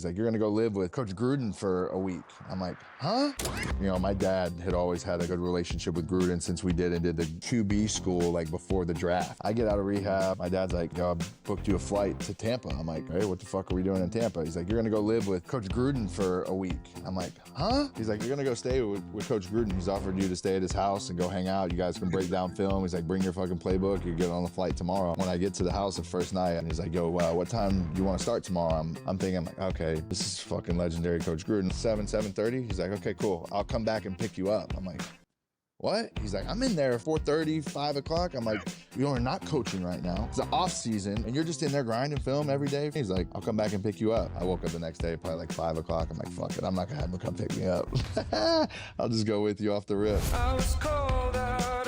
He's like, you're gonna go live with Coach Gruden for a week. I'm like, huh? You know, my dad had always had a good relationship with Gruden since we did the QB school like before the draft. I get out of rehab. My dad's like, yo, I booked you a flight to Tampa. I'm like, hey, what the fuck are we doing in Tampa? He's like, you're gonna go live with Coach Gruden for a week. I'm like, huh? He's like, you're gonna go stay with Coach Gruden. He's offered you to stay at his house and go hang out. You guys can break down film. He's like, bring your fucking playbook. You get on the flight tomorrow. When I get to the house the first night, and he's like, yo, what time do you want to start tomorrow? I'm thinking, like, okay, this is fucking legendary Coach Gruden. 7:30. He's like, okay, cool. I'll come back and pick you up. I'm like, what? He's like, I'm in there 4:30, 5 o'clock. I'm like, you are not coaching right now. It's the off season and you're just in there grinding film every day. He's like, I'll come back and pick you up. I woke up the next day, probably like 5 o'clock. I'm like, fuck it. I'm not gonna have him come pick me up. I'll just go with you off the rip. I was cold out.